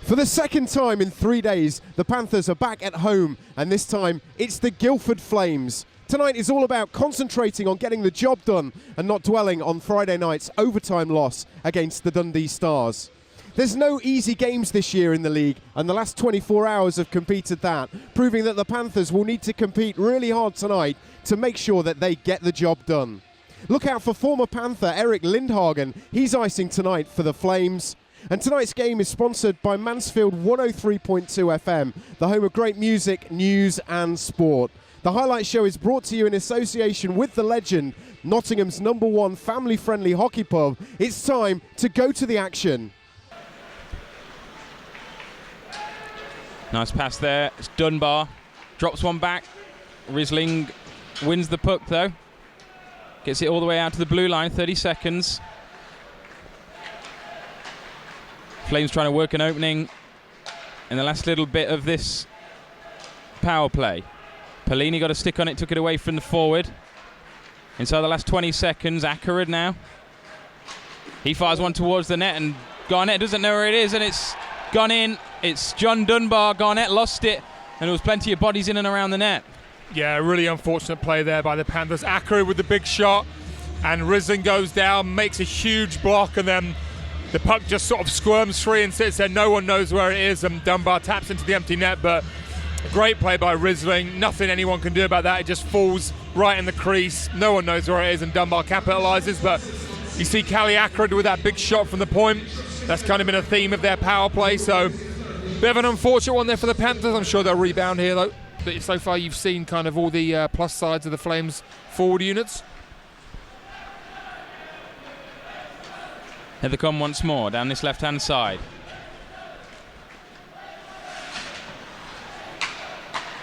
For the second time in 3 days, the Panthers are back at home, and this time it's the Guildford Flames. Tonight is all about concentrating on getting the job done and not dwelling on Friday night's overtime loss against the Dundee Stars. There's no easy games this year in the league, and the last 24 hours have competed that, proving that the Panthers will need to compete really hard tonight to make sure that they get the job done. Look out for former Panther Eric Lindhagen. He's icing tonight for the Flames. And tonight's game is sponsored by Mansfield 103.2 FM, the home of great music, news and sport. The highlight show is brought to you in association with the Legend, Nottingham's #1 family-friendly hockey pub. It's time to go to the action. Nice pass there. It's Dunbar. Drops one back. Risling wins the puck though. Gets it all the way out to the blue line, 30 seconds. Flames trying to work an opening in the last little bit of this power play. Pellini got a stick on it, took it away from the forward. Inside the last 20 seconds, Akerud now. He fires one towards the net and Garnett doesn't know where it is and it's gone in. It's John Dunbar. Garnett lost it and there was plenty of bodies in and around the net. Yeah, really unfortunate play there by the Panthers. Akerud with the big shot and Risling goes down, makes a huge block and then the puck just sort of squirms free and sits there. No one knows where it is and Dunbar taps into the empty net, but a great play by Risling. Nothing anyone can do about that. It just falls right in the crease. No one knows where it is and Dunbar capitalises, but you see Callie Akerud with that big shot from the point. That's kind of been a theme of their power play, so bit of an unfortunate one there for the Panthers. I'm sure they'll rebound here though. But so far you've seen kind of all the plus sides of the Flames forward units. Here they come once more down this left-hand side.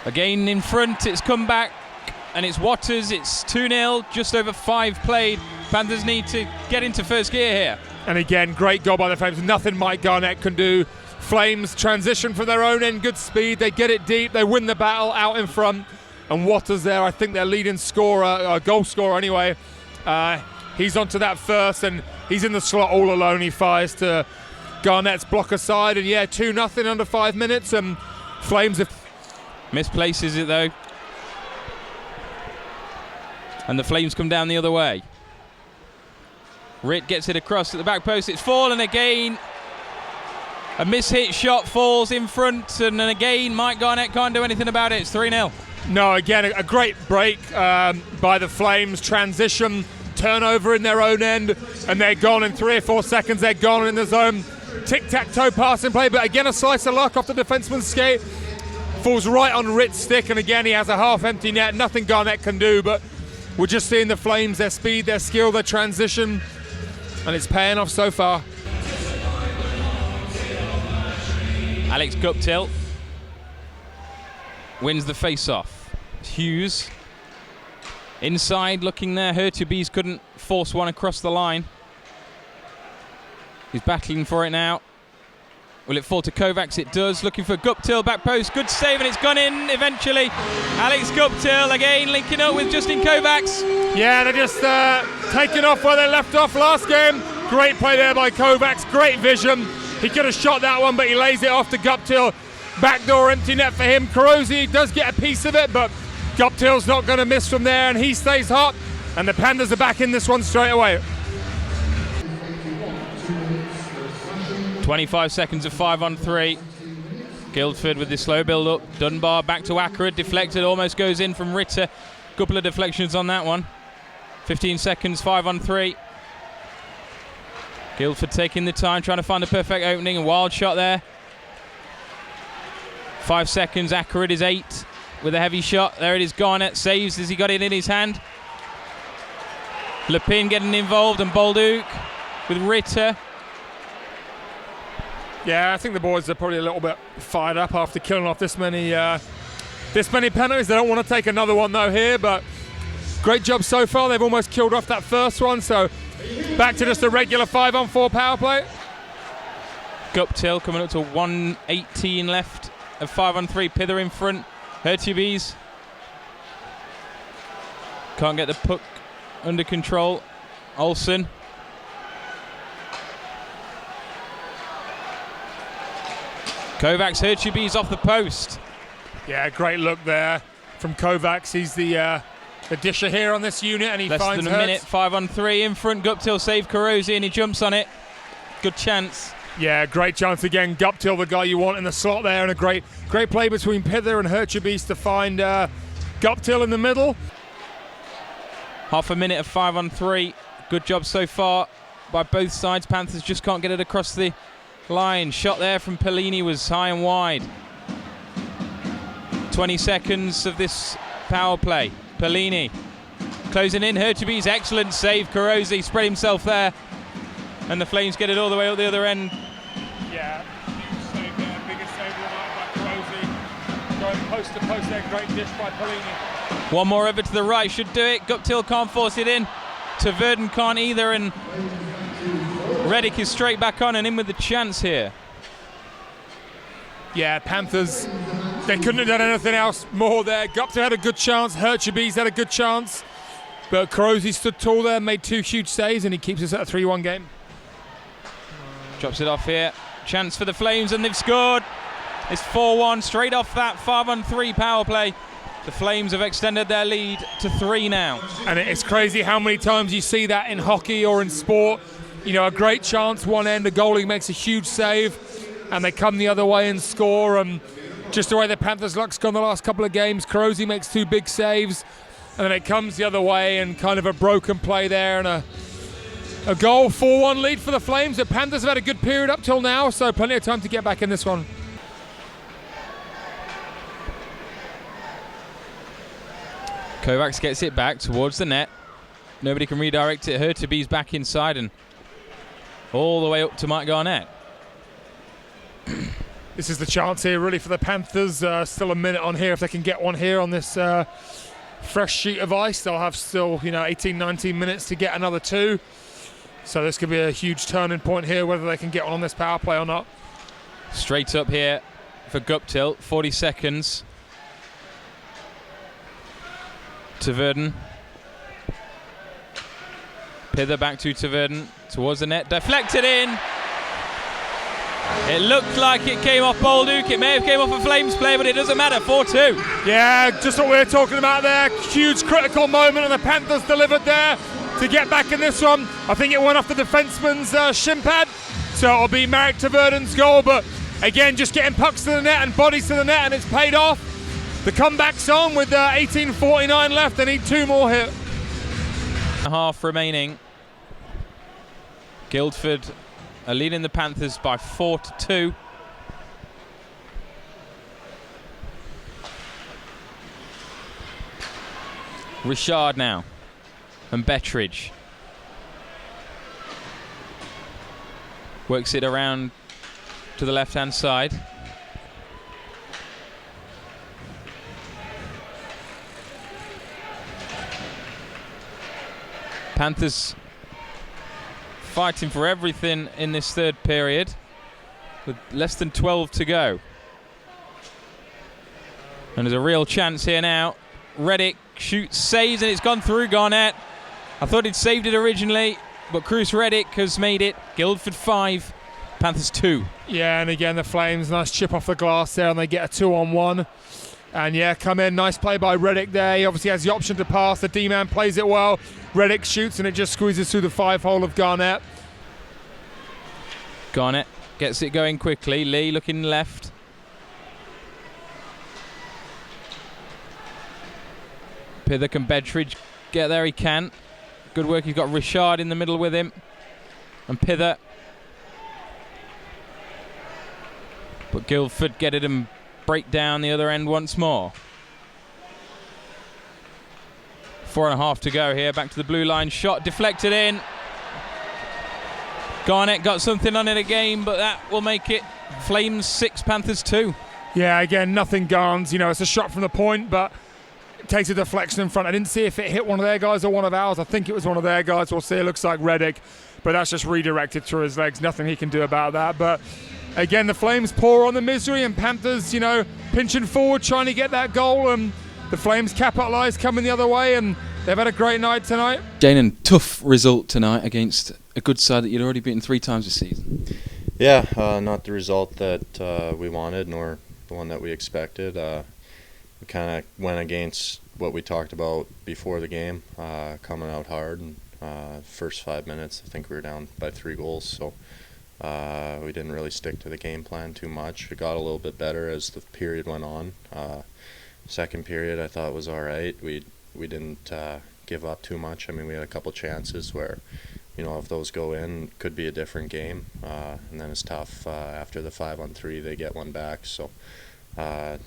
Again in front, it's come back and it's Waters. It's 2-0, just over 5 played. Panthers need to get into first gear here. And again, great goal by the Flames. Nothing Mike Garnett can do. Flames transition from their own end, good speed. They get it deep, they win the battle out in front. And Waters there, I think their leading scorer, goal scorer anyway. He's onto that first and he's in the slot all alone. He fires to Garnett's blocker side and yeah, 2-0 under 5 minutes and Flames have misplaces it though. And the Flames come down the other way. Ritt gets it across at the back post. It's fallen again. A mishit shot falls in front and then again Mike Garnett can't do anything about it. It's 3-0. No, again, a great break by the Flames. Transition, turnover in their own end and they're gone in 3 or 4 seconds. They're gone in the zone. Tic-tac-toe passing play, but again a slice of luck off the defenseman's skate. Falls right on Ritt's stick and again he has a half-empty net. Nothing Garnett can do, but we're just seeing the Flames, their speed, their skill, their transition, and it's paying off so far. Alex Guptill wins the face-off. Hughes inside looking there. Hurtubise couldn't force one across the line. He's battling for it now. Will it fall to Kovacs? It does. Looking for Guptill, back post. Good save and it's gone in eventually. Alex Guptill again linking up with Justin Kovacs. Yeah, they're just taking off where they left off last game. Great play there by Kovacs. Great vision. He could have shot that one, but he lays it off to Guptill. Backdoor empty net for him. Carosi does get a piece of it, but Guptill's not going to miss from there, and he stays hot. And the Panthers are back in this one straight away. 25 seconds of 5-on-3. Guildford with the slow build-up. Dunbar back to Akerud. Deflected, almost goes in from Ritter. Couple of deflections on that one. 15 seconds, 5-on-3. Guildford taking the time, trying to find a perfect opening. A wild shot there. 5 seconds, Akerud is 8 with a heavy shot. There it is, Garnett saves as he got it in his hand. Lepin getting involved and Bolduc with Ritter. Yeah, I think the boys are probably a little bit fired up after killing off this many penalties. They don't want to take another one though here, but great job so far. They've almost killed off that first one, so back to just a regular 5-on-4 power play. Guptill coming up to 1:18 left of 5-on-3. Pither in front. Hurtubise can't get the puck under control. Olsen. Kovacs Hertube's off the post. Yeah, great look there from Kovacs. He's the disher here on this unit, and he Less finds than a minute, 5-on-3 in front. Guptill save Carosi, and he jumps on it. Good chance. Yeah, great chance again. Guptill, the guy you want in the slot there, and a great play between Pither and Hertube's to find Guptill in the middle. Half a minute of 5-on-3. Good job so far by both sides. Panthers just can't get it across the line. Shot there from Pellini was high and wide. 20 seconds of this power play. Pellini closing in. Hertube's excellent save. Carosi spread himself there, and the Flames get it all the way up the other end. Yeah, huge save there. Biggest save of the night by Carosi. Going post to post there. Great dish by Pellini. One more over to the right should do it. Guptill can't force it in. Tverden can't either, and Reddick is straight back on and in with the chance here. Yeah, Panthers, they couldn't have done anything else more there. Guptill had a good chance. Hertube's had a good chance. But Carosi stood tall there, made 2 huge saves, and he keeps us at a 3-1 game. Drops it off here. Chance for the Flames, and they've scored. It's 4-1 straight off that 5-on-3 power play. The Flames have extended their lead to 3 now. And it's crazy how many times you see that in hockey or in sport. You know, a great chance, one end, the goalie makes a huge save, and they come the other way and score. Just the way the Panthers' luck's gone the last couple of games, Carosi makes 2 big saves, and then it comes the other way, and kind of a broken play there, and a goal. 4-1 lead for the Flames. The Panthers have had a good period up till now, so plenty of time to get back in this one. Kovacs gets it back towards the net. Nobody can redirect it. Hertube's back inside and all the way up to Mike Garnett. This is the chance here really for the Panthers. Still a minute on here. If they can get one here on this fresh sheet of ice, they'll have still 18, 19 minutes to get another 2. So this could be a huge turning point here, whether they can get one on this power play or not. Straight up here for Guptill. 40 seconds. Tverden. Pither back to Tverden. Towards the net. Deflected in. It looked like it came off Bolduc. It may have came off a Flames player, but it doesn't matter. 4-2. Yeah, just what we were talking about there. Huge critical moment, and the Panthers delivered there to get back in this one. I think it went off the defenseman's shin pad, so it'll be Marek Tverden's goal. But again, just getting pucks to the net and bodies to the net, and it's paid off. The comeback's on with 18:49 left. They need 2 more here. Half remaining. Guildford are leading the Panthers by 4-2. Richard now and Bettridge works it around to the left-hand side. Panthers fighting for everything in this third period with less than 12 to go. And there's a real chance here now. Reddick shoots, saves, and it's gone through Garnett. I thought he'd saved it originally, but Cruz Reddick has made it. Guildford 5, Panthers 2. Yeah, and again the Flames, nice chip off the glass there, and they get a 2-on-1. And yeah, come in, nice play by Reddick there. He obviously has the option to pass. The D-man plays it well. Reddick shoots, and it just squeezes through the 5-hole of Garnett. Garnett gets it going quickly. Lee looking left. Pither and Bedfridge get there, he can. Good work, he's got Richard in the middle with him. And Pither. But Guildford get it and break down the other end once more. 4.5 to go here, back to the blue line. Shot deflected in. Garnett got something on it again, but that will make it Flames 6, Panthers 2. Yeah, again, nothing Garns. It's a shot from the point, but it takes a deflection in front. I didn't see if it hit one of their guys or one of ours. I think it was one of their guys. We'll see. It looks like Reddick, but that's just redirected through his legs. Nothing he can do about that. But again, the Flames pour on the misery, and Panthers, pinching forward, trying to get that goal. And the Flames capitalise, coming the other way, and they've had a great night tonight. Janan, tough result tonight against a good side that you'd already beaten 3 times this season. Yeah, not the result that we wanted, nor the one that we expected. We kind of went against what we talked about before the game, coming out hard. And first 5 minutes, I think we were down by 3 goals, so we didn't really stick to the game plan too much. It got a little bit better as the period went on. Second period, I thought was all right. We didn't give up too much. I mean, we had a couple chances where, if those go in, it could be a different game. And then it's tough after the 5-on-3, they get one back. So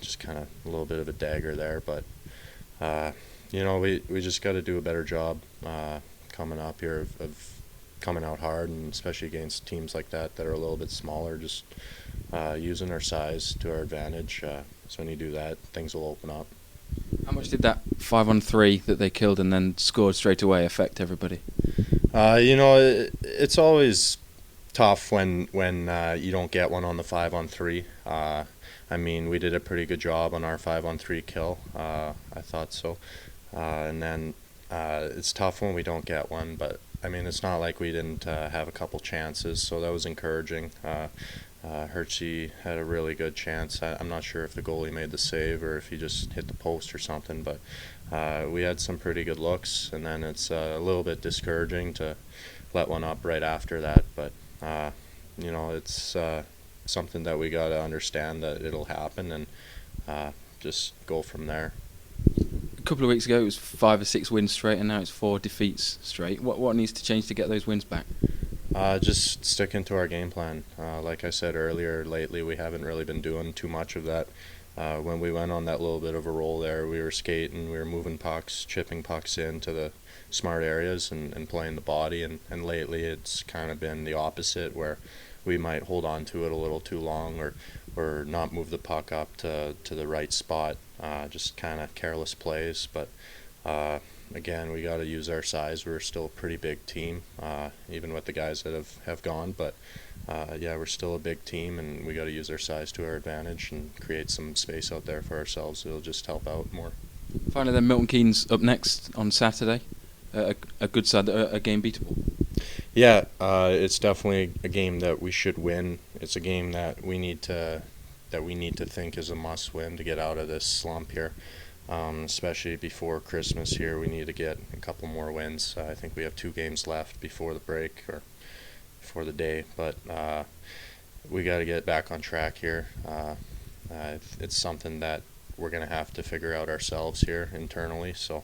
just kind of a little bit of a dagger there. But, we just got to do a better job coming up here of coming out hard, and especially against teams like that are a little bit smaller, just using our size to our advantage. So when you do that, things will open up. How much did that 5-on-3 that they killed and then scored straight away affect everybody? It's always tough when you don't get one on the 5-on-3. I mean, we did a pretty good job on our 5-on-3 kill. I thought so. And then it's tough when we don't get one, but I mean, it's not like we didn't have a couple chances, so that was encouraging. Hershey had a really good chance. I'm not sure if the goalie made the save or if he just hit the post or something, but we had some pretty good looks, and then it's a little bit discouraging to let one up right after that. But it's something that we got to understand that it'll happen, and just go from there. A couple of weeks ago, it was 5 or 6 wins straight, and now it's 4 defeats straight. What needs to change to get those wins back? Just sticking to our game plan. Like I said earlier, lately we haven't really been doing too much of that. When we went on that little bit of a roll there, we were skating, we were moving pucks, chipping pucks into the smart areas and playing the body. And lately it's kind of been the opposite, where we might hold on to it a little too long, or not move the puck up to the right spot. Just kind of careless plays. But again, we got to use our size. We're still a pretty big team, even with the guys that have gone. But we're still a big team, and we got to use our size to our advantage and create some space out there for ourselves. It'll just help out more. Finally, then, Milton Keynes up next on Saturday. A good side, a game beatable. Yeah, it's definitely a game that we should win. It's a game that we need to think is a must-win to get out of this slump here. Especially before Christmas here, we need to get a couple more wins. I think we have 2 games left before the break, or before the day, but we got to get back on track here. It's something that we're going to have to figure out ourselves here internally, so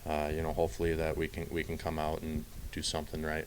hopefully that we can come out and do something right.